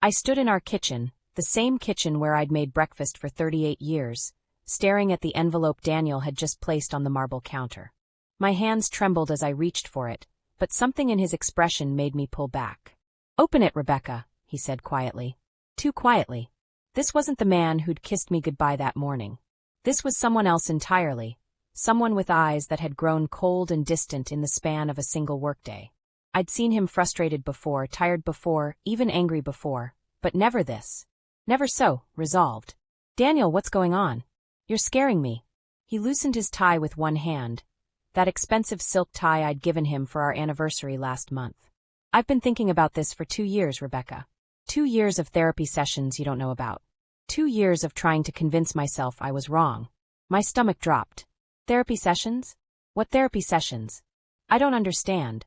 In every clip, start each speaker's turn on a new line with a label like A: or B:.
A: I stood in our kitchen, the same kitchen where I'd made breakfast for 38 years, staring at the envelope Daniel had just placed on the marble counter. My hands trembled as I reached for it, but something in his expression made me pull back. "Open it, Rebecca," he said quietly. Too quietly. This wasn't the man who'd kissed me goodbye that morning. This was someone else entirely, someone with eyes that had grown cold and distant in the span of a single workday. I'd seen him frustrated before, tired before, even angry before, but never this. Never so resolved. "Daniel, what's going on? You're scaring me." He loosened his tie with one hand, that expensive silk tie I'd given him for our anniversary last month. "I've been thinking about this for 2 years, Rebecca. 2 years of therapy sessions you don't know about. 2 years of trying to convince myself I was wrong." My stomach dropped. "Therapy sessions? What therapy sessions? I don't understand."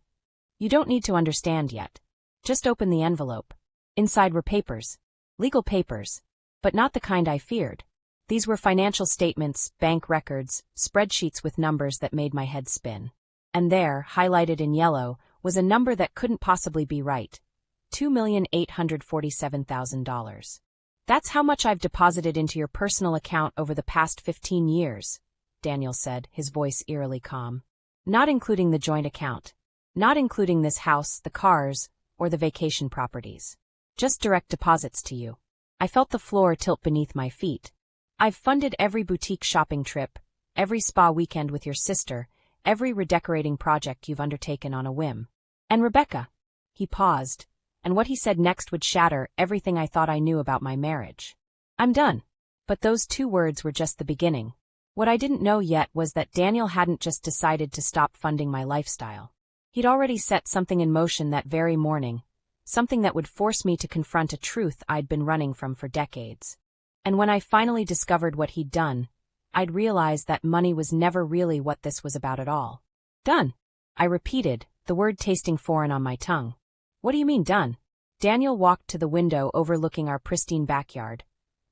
A: "You don't need to understand yet. Just open the envelope. Inside were papers. Legal papers. But not the kind I feared. These were financial statements, bank records, spreadsheets with numbers that made my head spin. And there, highlighted in yellow, was a number that couldn't possibly be right. $2,847,000. "That's how much I've deposited into your personal account over the past 15 years, Daniel said, his voice eerily calm. "Not including the joint account. Not including this house, the cars, or the vacation properties. Just direct deposits to you." I felt the floor tilt beneath my feet. "I've funded every boutique shopping trip, every spa weekend with your sister, every redecorating project you've undertaken on a whim. And Rebecca." He paused, and what he said next would shatter everything I thought I knew about my marriage. "I'm done." But those 2 words were just the beginning. What I didn't know yet was that Daniel hadn't just decided to stop funding my lifestyle. He'd already set something in motion that very morning, something that would force me to confront a truth I'd been running from for decades. And when I finally discovered what he'd done, I'd realized that money was never really what this was about at all. "Done," I repeated, the word tasting foreign on my tongue. "What do you mean, done?" Daniel walked to the window overlooking our pristine backyard,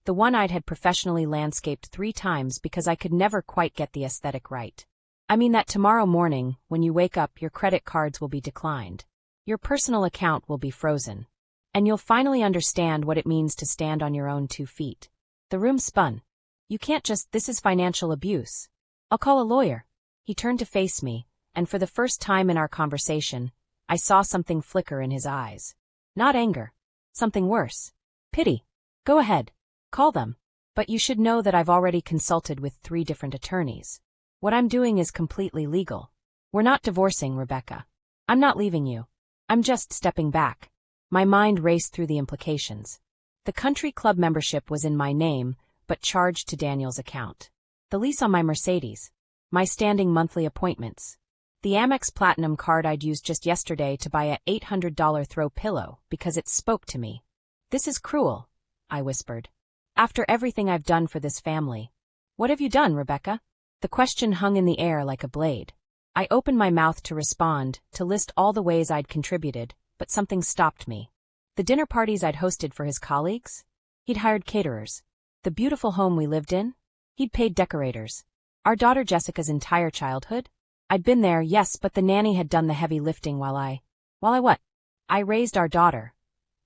A: the one I'd had professionally landscaped 3 times because I could never quite get the aesthetic right. "I mean that tomorrow morning, when you wake up, your credit cards will be declined. Your personal account will be frozen. And you'll finally understand what it means to stand on your own 2 feet. The room spun. "You can't just, this is financial abuse. I'll call a lawyer." He turned to face me, and for the first time in our conversation, I saw something flicker in his eyes. Not anger. Something worse. Pity. "Go ahead. Call them. But you should know that I've already consulted with 3 different attorneys. What I'm doing is completely legal. We're not divorcing, Rebecca. I'm not leaving you. I'm just stepping back." My mind raced through the implications. The country club membership was in my name, but charged to Daniel's account. The lease on my Mercedes. My standing monthly appointments. The Amex Platinum card I'd used just yesterday to buy a $800 throw pillow because it spoke to me. "This is cruel," I whispered. "After everything I've done for this family." "What have you done, Rebecca?" The question hung in the air like a blade. I opened my mouth to respond, to list all the ways I'd contributed, but something stopped me. The dinner parties I'd hosted for his colleagues? He'd hired caterers. The beautiful home we lived in? He'd paid decorators. Our daughter Jessica's entire childhood? I'd been there, yes, but the nanny had done the heavy lifting while I what? "I raised our daughter,"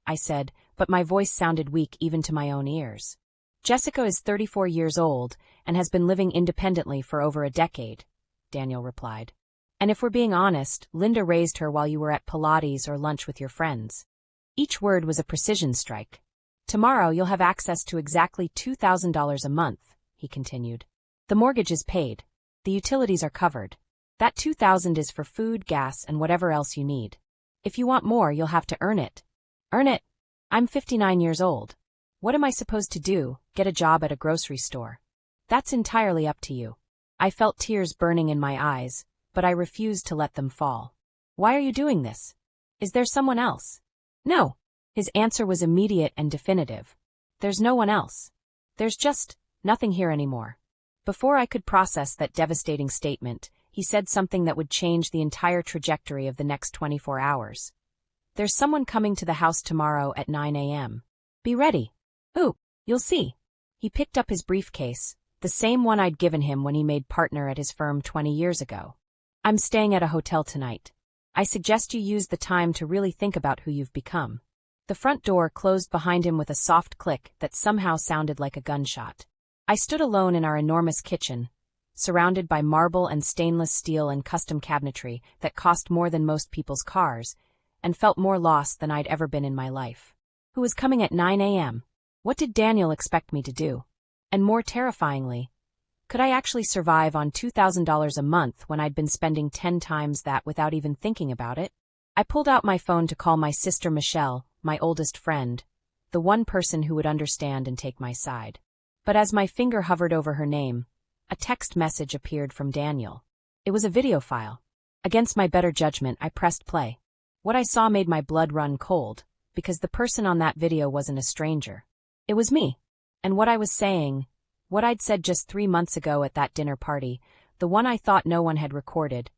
A: I said, but my voice sounded weak even to my own ears. "Jessica is 34 years old and has been living independently for over a decade," Daniel replied. "And if we're being honest, Linda raised her while you were at Pilates or lunch with your friends." Each word was a precision strike. "Tomorrow you'll have access to exactly $2,000 a month," he continued. "The mortgage is paid. The utilities are covered. That $2,000 is for food, gas, and whatever else you need. If you want more, you'll have to earn it." "Earn it? I'm 59 years old. What am I supposed to do, get a job at a grocery store?" "That's entirely up to you." I felt tears burning in my eyes, but I refused to let them fall. "Why are you doing this? Is there someone else?" "No." His answer was immediate and definitive. "There's no one else. There's just nothing here anymore." Before I could process that devastating statement, he said something that would change the entire trajectory of the next 24 hours. "There's someone coming to the house tomorrow at 9 a.m. Be ready." "Ooh, you'll see." He picked up his briefcase, the same one I'd given him when he made partner at his firm 20 years ago. "I'm staying at a hotel tonight. I suggest you use the time to really think about who you've become." The The front door closed behind him with a soft click that somehow sounded like a gunshot. I stood alone in our enormous kitchen, surrounded by marble and stainless steel and custom cabinetry that cost more than most people's cars, and felt more lost than I'd ever been in my life. Who was coming at 9 a.m.? What did Daniel expect me to do? And more terrifyingly, could I actually survive on $2,000 a month when I'd been spending 10 times that without even thinking about it? I pulled out my phone to call my sister Michelle, my oldest friend, the one person who would understand and take my side. But as my finger hovered over her name, a text message appeared from Daniel. It was a video file. Against my better judgment, I pressed play. What I saw made my blood run cold, because the person on that video wasn't a stranger. It was me. And what I was saying, what I'd said just 3 months ago at that dinner party, the one I thought no one had recorded,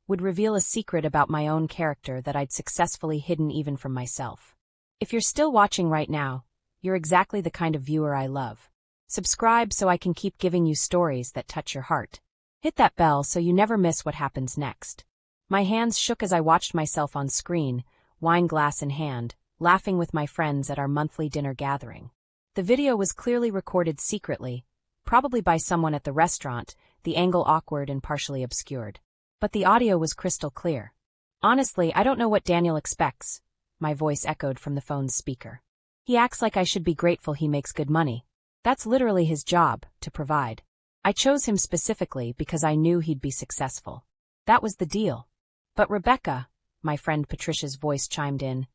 A: would reveal a secret about my own character that I'd successfully hidden even from myself. If you're still watching right now, you're exactly the kind of viewer I love. Subscribe so I can keep giving you stories that touch your heart. Hit that bell so you never miss what happens next. My hands shook as I watched myself on screen, wine glass in hand, laughing with my friends at our monthly dinner gathering. The video was clearly recorded secretly, probably by someone at the restaurant, the angle awkward and partially obscured. But the audio was crystal clear. Honestly, I don't know what Daniel expects, my voice echoed from the phone's speaker. He acts like I should be grateful he makes good money. That's literally his job, to provide. I chose him specifically because I knew he'd be successful. That was the deal. But Rebecca, my friend Patricia's voice chimed in,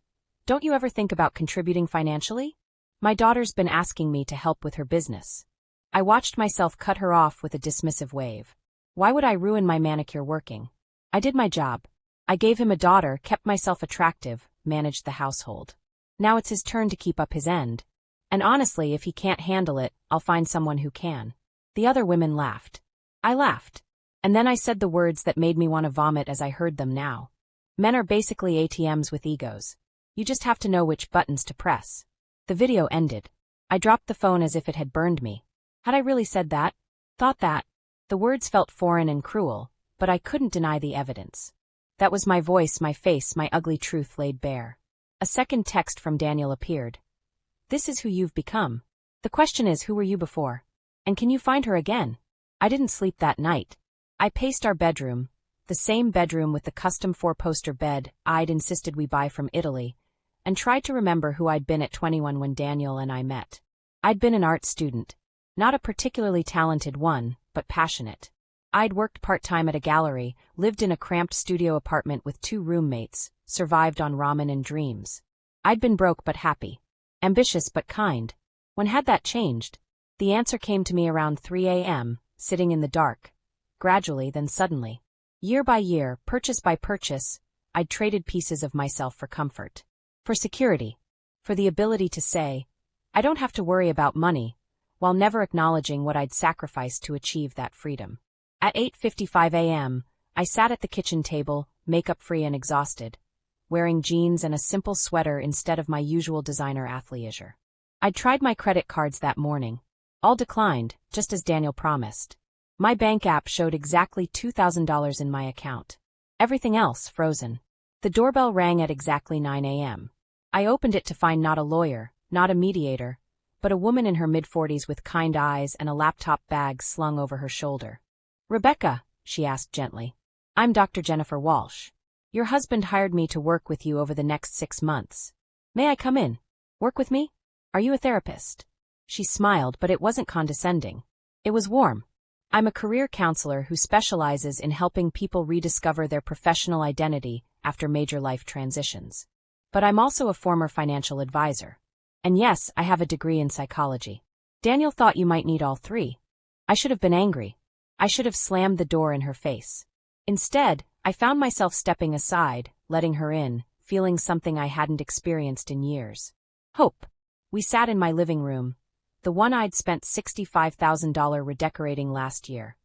A: don't you ever think about contributing financially? My daughter's been asking me to help with her business. I watched myself cut her off with a dismissive wave. Why would I ruin my manicure working? I did my job. I gave him a daughter, kept myself attractive, managed the household. Now it's his turn to keep up his end. And honestly, if he can't handle it, I'll find someone who can. The other women laughed. I laughed. And then I said the words that made me want to vomit as I heard them now. Men are basically ATMs with egos. You just have to know which buttons to press. The video ended. I dropped the phone as if it had burned me. Had I really said that? Thought that? The words felt foreign and cruel, but I couldn't deny the evidence. That was my voice, my face, my ugly truth laid bare. A second text from Daniel appeared. This is who you've become. The question is, who were you before? And can you find her again? I didn't sleep that night. I paced our bedroom, the same bedroom with the custom 4-poster bed I'd insisted we buy from Italy, and tried to remember who I'd been at 21 when Daniel and I met. I'd been an art student. Not a particularly talented one, but passionate. I'd worked part-time at a gallery, lived in a cramped studio apartment with 2 roommates, survived on ramen and dreams. I'd been broke but happy. Ambitious but kind. When had that changed? The answer came to me around 3 a.m., sitting in the dark. Gradually, then suddenly. Year by year, purchase by purchase, I'd traded pieces of myself for comfort. For security. For the ability to say, I don't have to worry about money, while never acknowledging what I'd sacrificed to achieve that freedom. At 8:55 a.m., I sat at the kitchen table, makeup-free and exhausted, wearing jeans and a simple sweater instead of my usual designer athleisure. I'd tried my credit cards that morning. All declined, just as Daniel promised. My bank app showed exactly $2,000 in my account. Everything else frozen. The doorbell rang at exactly 9 a.m. I opened it to find not a lawyer, not a mediator, but a woman in her mid-40s with kind eyes and a laptop bag slung over her shoulder. Rebecca, she asked gently. I'm Dr. Jennifer Walsh. Your husband hired me to work with you over the next 6 months. May I come in? Work with me? Are you a therapist? She smiled, but it wasn't condescending. It was warm. I'm a career counselor who specializes in helping people rediscover their professional identity after major life transitions. But I'm also a former financial advisor. And yes, I have a degree in psychology. Daniel thought you might need all 3. I should have been angry. I should have slammed the door in her face. Instead, I found myself stepping aside, letting her in, feeling something I hadn't experienced in years. Hope. We sat in my living room, the one I'd spent $65,000 redecorating last year,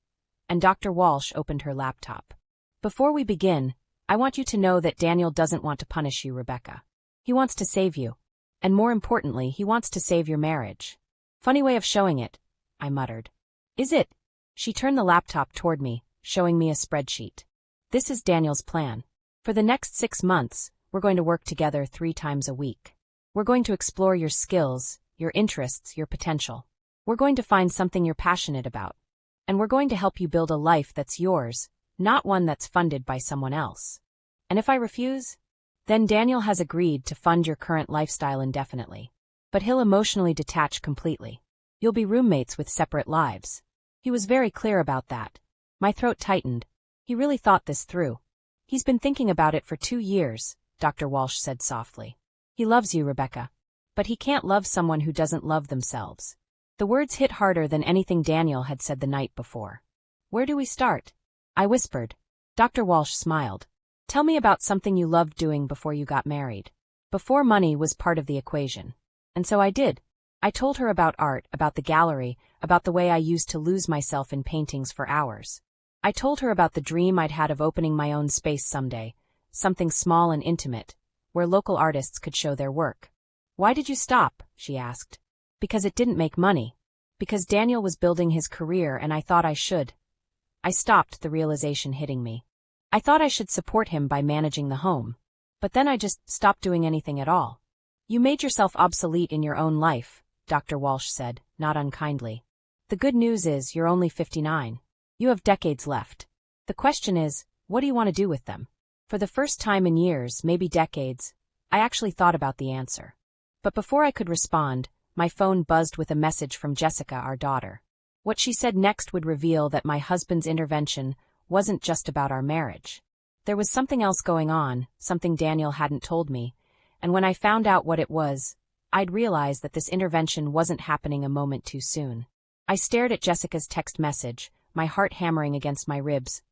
A: and Dr. Walsh opened her laptop. Before we begin, I want you to know that Daniel doesn't want to punish you, Rebecca. He wants to save you. And more importantly, he wants to save your marriage. Funny way of showing it, I muttered. Is it? She turned the laptop toward me, showing me a spreadsheet. This is Daniel's plan. For the next 6 months, we're going to work together 3 times a week. We're going to explore your skills, your interests, your potential. We're going to find something you're passionate about. And we're going to help you build a life that's yours, not one that's funded by someone else. And if I refuse? Then Daniel has agreed to fund your current lifestyle indefinitely. But he'll emotionally detach completely. You'll be roommates with separate lives. He was very clear about that. My throat tightened. He really thought this through. He's been thinking about it for 2 years, Dr. Walsh said softly. He loves you, Rebecca. But he can't love someone who doesn't love themselves. The words hit harder than anything Daniel had said the night before. Where do we start? I whispered. Dr. Walsh smiled. Tell me about something you loved doing before you got married. Before money was part of the equation. And so I did. I told her about art, about the gallery, about the way I used to lose myself in paintings for hours. I told her about the dream I'd had of opening my own space someday, something small and intimate, where local artists could show their work. Why did you stop? She asked. Because it didn't make money. Because Daniel was building his career and I thought I should. I stopped, the realization hitting me. I thought I should support him by managing the home. But then I just stopped doing anything at all. You made yourself obsolete in your own life, Dr. Walsh said, not unkindly. The good news is you're only 59. You have decades left. The question is, what do you want to do with them? For the first time in years, maybe decades, I actually thought about the answer. But before I could respond, my phone buzzed with a message from Jessica, our daughter. What she said next would reveal that my husband's intervention wasn't just about our marriage. There was something else going on, something Daniel hadn't told me, and when I found out what it was, I'd realized that this intervention wasn't happening a moment too soon. I stared at Jessica's text message, my heart hammering against my ribs.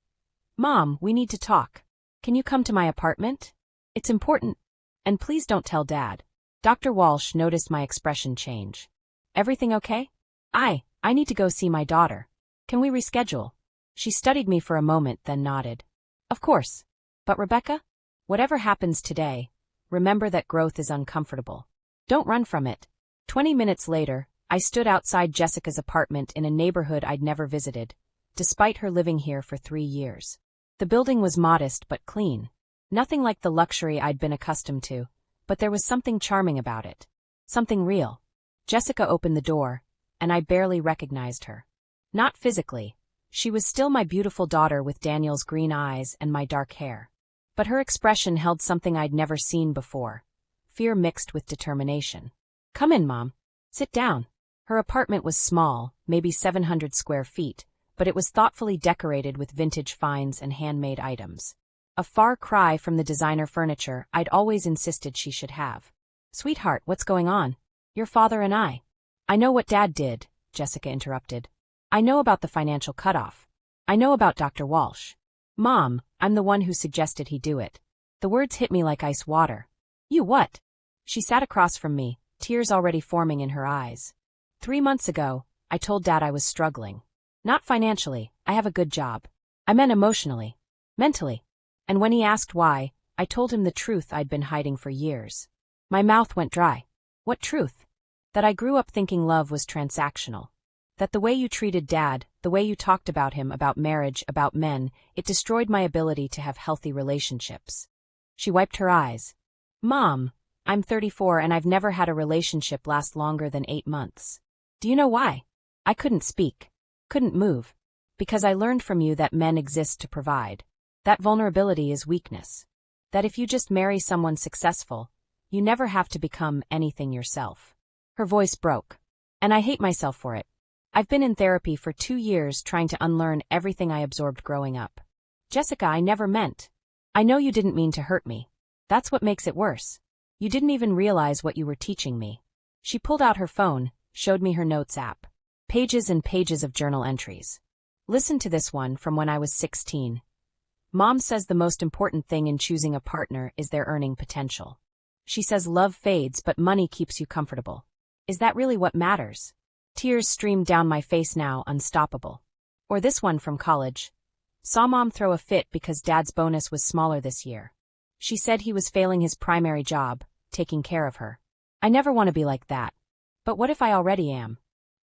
A: Mom, we need to talk. Can you come to my apartment? It's important. And please don't tell Dad. Dr. Walsh noticed my expression change. Everything okay? I need to go see my daughter. Can we reschedule? She studied me for a moment, then nodded. Of course. But Rebecca? Whatever happens today, remember that growth is uncomfortable. Don't run from it. 20 minutes later, I stood outside Jessica's apartment in a neighborhood I'd never visited, despite her living here for 3 years. The building was modest but clean. Nothing like the luxury I'd been accustomed to, but there was something charming about it. Something real. Jessica opened the door, and I barely recognized her. Not physically. She was still my beautiful daughter with Daniel's green eyes and my dark hair. But her expression held something I'd never seen before. Fear mixed with determination. Come in, Mom. Sit down. Her apartment was small, maybe 700 square feet, but it was thoughtfully decorated with vintage finds and handmade items. A far cry from the designer furniture I'd always insisted she should have. Sweetheart, what's going on? Your father and I know what Dad did, Jessica interrupted. I know about the financial cutoff. I know about Dr. Walsh. Mom, I'm the one who suggested he do it. The words hit me like ice water. You what? She sat across from me, tears already forming in her eyes. 3 months ago, I told Dad I was struggling. Not financially, I have a good job. I meant emotionally. Mentally. And when he asked why, I told him the truth I'd been hiding for years. My mouth went dry. What truth? That I grew up thinking love was transactional. That the way you treated Dad, the way you talked about him, about marriage, about men, it destroyed my ability to have healthy relationships. She wiped her eyes. Mom, I'm 34 and I've never had a relationship last longer than 8 months. Do you know why? I couldn't speak. Couldn't move. Because I learned from you that men exist to provide. That vulnerability is weakness. That if you just marry someone successful, you never have to become anything yourself. Her voice broke. And I hate myself for it. I've been in therapy for 2 years trying to unlearn everything I absorbed growing up. Jessica, I never meant. I know you didn't mean to hurt me. That's what makes it worse. You didn't even realize what you were teaching me. She pulled out her phone, showed me her notes app. Pages and pages of journal entries. Listen to this one from when I was 16. Mom says the most important thing in choosing a partner is their earning potential. She says love fades but money keeps you comfortable. Is that really what matters? Tears streamed down my face now, unstoppable. Or this one from college. Saw Mom throw a fit because Dad's bonus was smaller this year. She said he was failing his primary job, taking care of her. I never want to be like that. But what if I already am?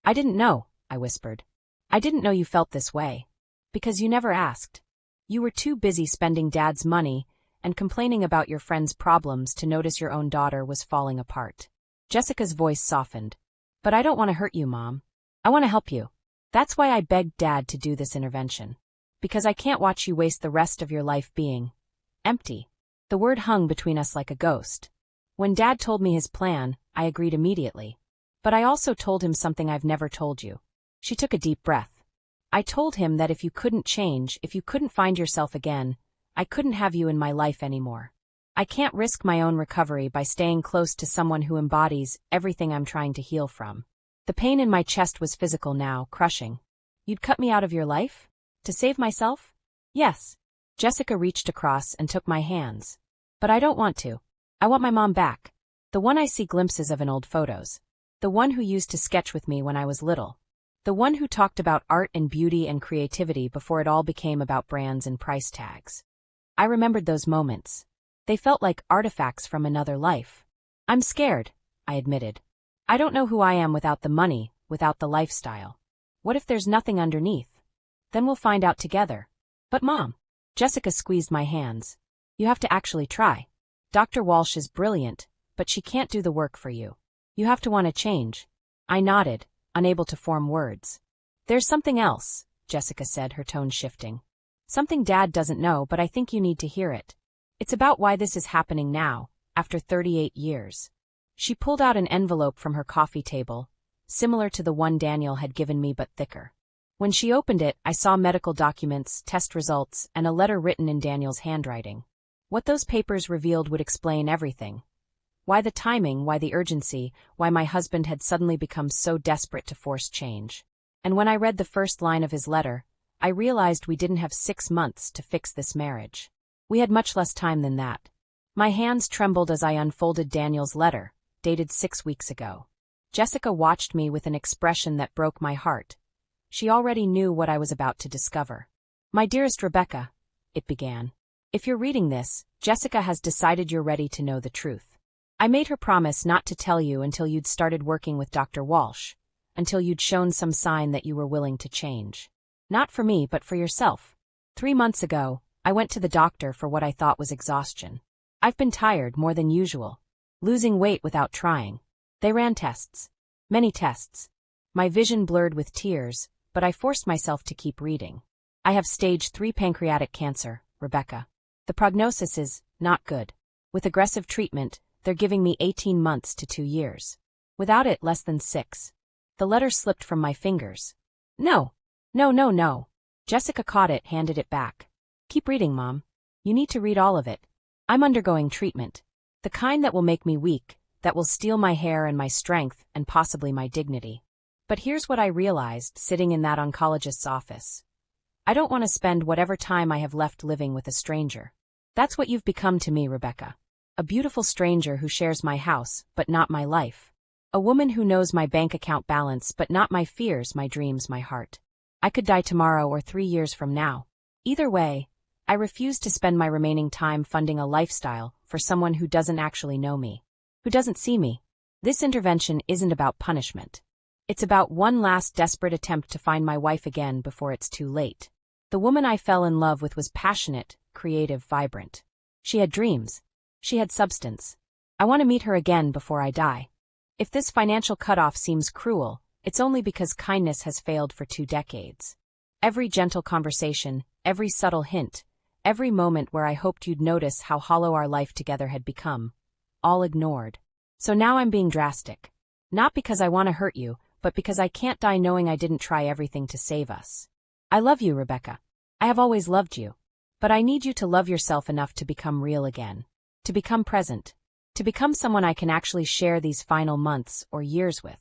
A: I didn't know, I whispered. I didn't know you felt this way. Because you never asked. You were too busy spending Dad's money, and complaining about your friend's problems to notice your own daughter was falling apart. Jessica's voice softened. But I don't want to hurt you, Mom. I want to help you. That's why I begged Dad to do this intervention. Because I can't watch you waste the rest of your life being empty. The word hung between us like a ghost. When Dad told me his plan, I agreed immediately. But I also told him something I've never told you. She took a deep breath. I told him that if you couldn't change, if you couldn't find yourself again, I couldn't have you in my life anymore. I can't risk my own recovery by staying close to someone who embodies everything I'm trying to heal from. The pain in my chest was physical now, crushing. You'd cut me out of your life? To save myself? Yes. Jessica reached across and took my hands. But I don't want to. I want my mom back. The one I see glimpses of in old photos. The one who used to sketch with me when I was little. The one who talked about art and beauty and creativity before it all became about brands and price tags. I remembered those moments. They felt like artifacts from another life. I'm scared, I admitted. I don't know who I am without the money, without the lifestyle. What if there's nothing underneath? Then we'll find out together. But Mom, Jessica squeezed my hands. You have to actually try. Dr. Walsh is brilliant, but she can't do the work for you. You have to want to change. I nodded, unable to form words. There's something else, Jessica said, her tone shifting. Something Dad doesn't know, but I think you need to hear it. It's about why this is happening now, after 38 years. She pulled out an envelope from her coffee table, similar to the one Daniel had given me but thicker. When she opened it, I saw medical documents, test results, and a letter written in Daniel's handwriting. What those papers revealed would explain everything. Why the timing, why the urgency, why my husband had suddenly become so desperate to force change. And when I read the first line of his letter, I realized we didn't have 6 months to fix this marriage. We had much less time than that. My hands trembled as I unfolded Daniel's letter, dated 6 weeks ago. Jessica watched me with an expression that broke my heart. She already knew what I was about to discover. My dearest Rebecca, it began. If you're reading this, Jessica has decided you're ready to know the truth. I made her promise not to tell you until you'd started working with Dr. Walsh, until you'd shown some sign that you were willing to change. Not for me, but for yourself. 3 months ago, I went to the doctor for what I thought was exhaustion. I've been tired more than usual. Losing weight without trying. They ran tests. Many tests. My vision blurred with tears, but I forced myself to keep reading. I have stage 3 pancreatic cancer, Rebecca. The prognosis is not good. With aggressive treatment, they're giving me 18 months to 2 years. Without it, less than 6. The letter slipped from my fingers. No. No. Jessica caught it, handed it back. Keep reading, Mom. You need to read all of it. I'm undergoing treatment. The kind that will make me weak, that will steal my hair and my strength and possibly my dignity. But here's what I realized sitting in that oncologist's office. I don't want to spend whatever time I have left living with a stranger. That's what you've become to me, Rebecca. A beautiful stranger who shares my house, but not my life. A woman who knows my bank account balance, but not my fears, my dreams, my heart. I could die tomorrow or 3 years from now. Either way, I refuse to spend my remaining time funding a lifestyle for someone who doesn't actually know me, who doesn't see me. This intervention isn't about punishment. It's about one last desperate attempt to find my wife again before it's too late. The woman I fell in love with was passionate, creative, vibrant. She had dreams. She had substance. I want to meet her again before I die. If this financial cutoff seems cruel, it's only because kindness has failed for 2 decades. Every gentle conversation, every subtle hint, every moment where I hoped you'd notice how hollow our life together had become, all ignored. So now I'm being drastic. Not because I want to hurt you, but because I can't die knowing I didn't try everything to save us. I love you, Rebecca. I have always loved you. But I need you to love yourself enough to become real again. To become present. To become someone I can actually share these final months or years with.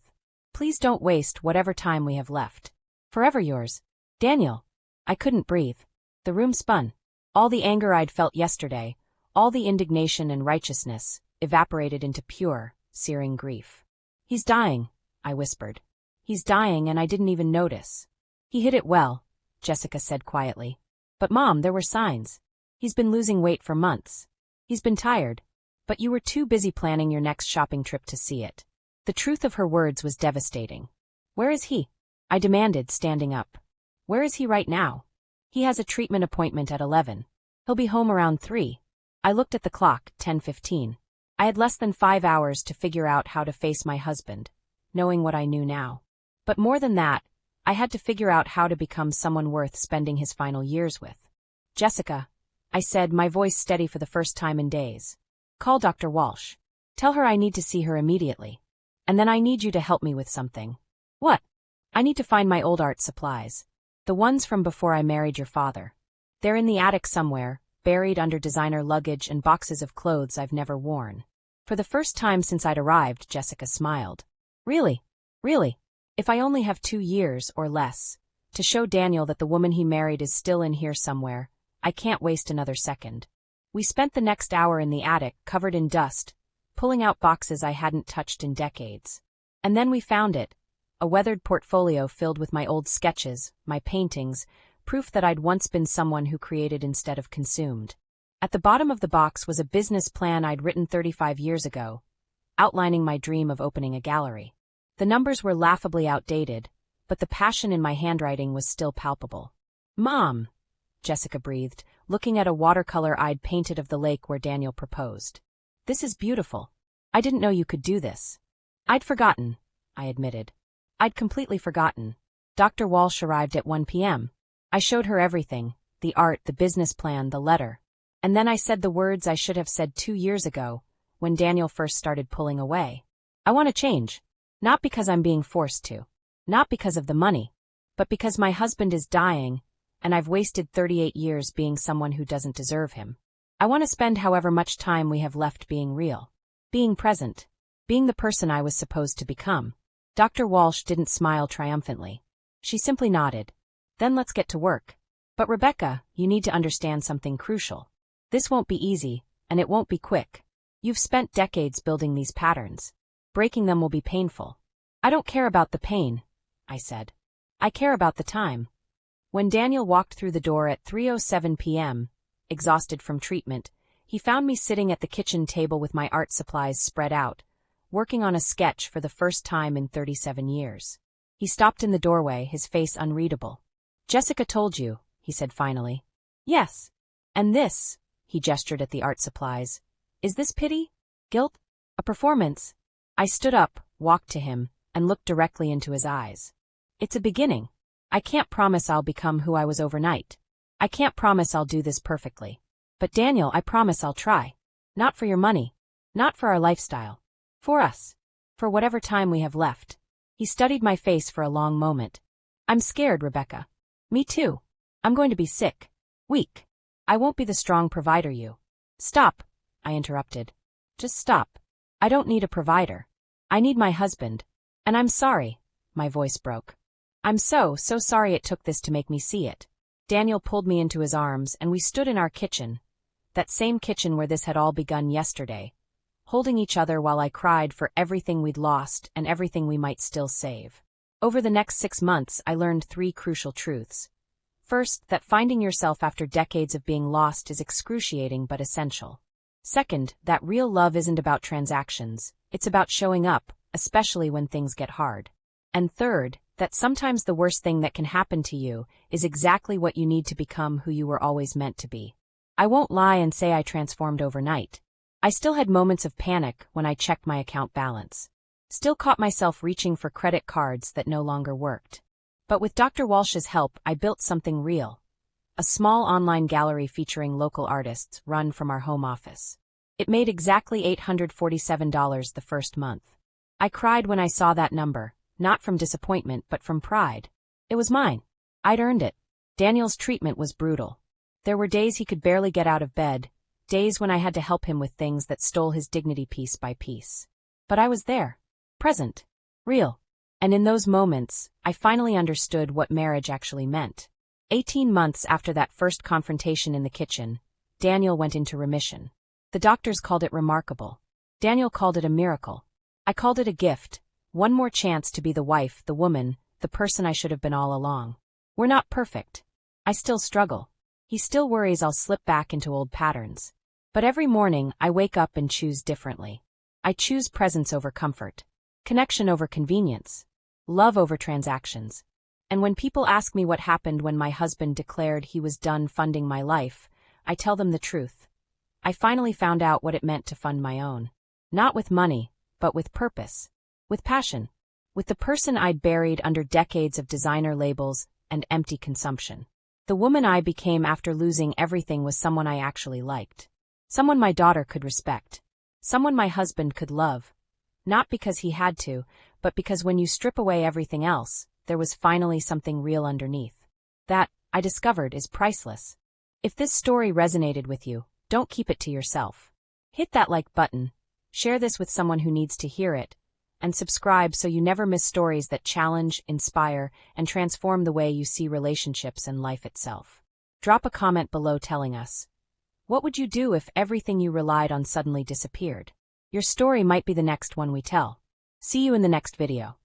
A: Please don't waste whatever time we have left. Forever yours, Daniel. I couldn't breathe. The room spun. All the anger I'd felt yesterday, all the indignation and righteousness, evaporated into pure, searing grief. He's dying, I whispered. He's dying and I didn't even notice. He hid it well, Jessica said quietly. But Mom, there were signs. He's been losing weight for months. He's been tired. But you were too busy planning your next shopping trip to see it. The truth of her words was devastating. Where is he? I demanded, standing up. Where is he right now? He has a treatment appointment at 11. He'll be home around 3. I looked at the clock, 10:15. I had less than 5 hours to figure out how to face my husband, knowing what I knew now. But more than that, I had to figure out how to become someone worth spending his final years with. Jessica, I said, my voice steady for the first time in days. Call Dr. Walsh. Tell her I need to see her immediately. And then I need you to help me with something. What? I need to find my old art supplies. The ones from before I married your father. They're in the attic somewhere, buried under designer luggage and boxes of clothes I've never worn. For the first time since I'd arrived, Jessica smiled. Really? Really? If I only have 2 years or less to show Daniel that the woman he married is still in here somewhere, I can't waste another second. We spent the next hour in the attic, covered in dust, pulling out boxes I hadn't touched in decades. And then we found it, a weathered portfolio filled with my old sketches, my paintings, proof that I'd once been someone who created instead of consumed. At the bottom of the box was a business plan I'd written 35 years ago, outlining my dream of opening a gallery. The numbers were laughably outdated, but the passion in my handwriting was still palpable. Mom, Jessica breathed, looking at a watercolor I'd painted of the lake where Daniel proposed. This is beautiful. I didn't know you could do this. I'd forgotten, I admitted. I'd completely forgotten. Dr. Walsh arrived at 1 p.m. I showed her everything, the art, the business plan, the letter. And then I said the words I should have said 2 years ago, when Daniel first started pulling away. I want to change. Not because I'm being forced to. Not because of the money. But because my husband is dying, and I've wasted 38 years being someone who doesn't deserve him. I want to spend however much time we have left being real. Being present. Being the person I was supposed to become. Dr. Walsh didn't smile triumphantly. She simply nodded. Then let's get to work. But Rebecca, you need to understand something crucial. This won't be easy, and it won't be quick. You've spent decades building these patterns. Breaking them will be painful. I don't care about the pain, I said. I care about the time. When Daniel walked through the door at 3:07 p.m., exhausted from treatment, he found me sitting at the kitchen table with my art supplies spread out, working on a sketch for the first time in 37 years. He stopped in the doorway, his face unreadable. Jessica told you, he said finally. Yes. And this, he gestured at the art supplies. Is this pity? Guilt? A performance? I stood up, walked to him, and looked directly into his eyes. It's a beginning. I can't promise I'll become who I was overnight. I can't promise I'll do this perfectly. But Daniel, I promise I'll try. Not for your money. Not for our lifestyle. For us. For whatever time we have left. He studied my face for a long moment. I'm scared, Rebecca. Me too. I'm going to be sick. Weak. I won't be the strong provider you. Stop, I interrupted. Just stop. I don't need a provider. I need my husband. And I'm sorry, my voice broke. I'm so sorry it took this to make me see it. Daniel pulled me into his arms and we stood in our kitchen, that same kitchen where this had all begun yesterday, holding each other while I cried for everything we'd lost and everything we might still save. Over the next 6 months, I learned 3 crucial truths. First, that finding yourself after decades of being lost is excruciating but essential. Second, that real love isn't about transactions, it's about showing up, especially when things get hard. And third, that sometimes the worst thing that can happen to you is exactly what you need to become who you were always meant to be. I won't lie and say I transformed overnight. I still had moments of panic when I checked my account balance. Still caught myself reaching for credit cards that no longer worked. But with Dr. Walsh's help, I built something real. A small online gallery featuring local artists run from our home office. It made exactly $847 the first month. I cried when I saw that number, not from disappointment but from pride. It was mine. I'd earned it. Daniel's treatment was brutal. There were days he could barely get out of bed, days when I had to help him with things that stole his dignity piece by piece. But I was there. Present. Real. And in those moments, I finally understood what marriage actually meant. 18 months after that first confrontation in the kitchen, Daniel went into remission. The doctors called it remarkable. Daniel called it a miracle. I called it a gift. One more chance to be the wife, the woman, the person I should have been all along. We're not perfect. I still struggle. He still worries I'll slip back into old patterns. But every morning, I wake up and choose differently. I choose presence over comfort. Connection over convenience. Love over transactions. And when people ask me what happened when my husband declared he was done funding my life, I tell them the truth. I finally found out what it meant to fund my own. Not with money, but with purpose. With passion. With the person I'd buried under decades of designer labels and empty consumption. The woman I became after losing everything was someone I actually liked. Someone my daughter could respect. Someone my husband could love. Not because he had to, but because when you strip away everything else, there was finally something real underneath. That, I discovered, is priceless. If this story resonated with you, don't keep it to yourself. Hit that like button, share this with someone who needs to hear it, and subscribe so you never miss stories that challenge, inspire, and transform the way you see relationships and life itself. Drop a comment below telling us, what would you do if everything you relied on suddenly disappeared? Your story might be the next one we tell. See you in the next video.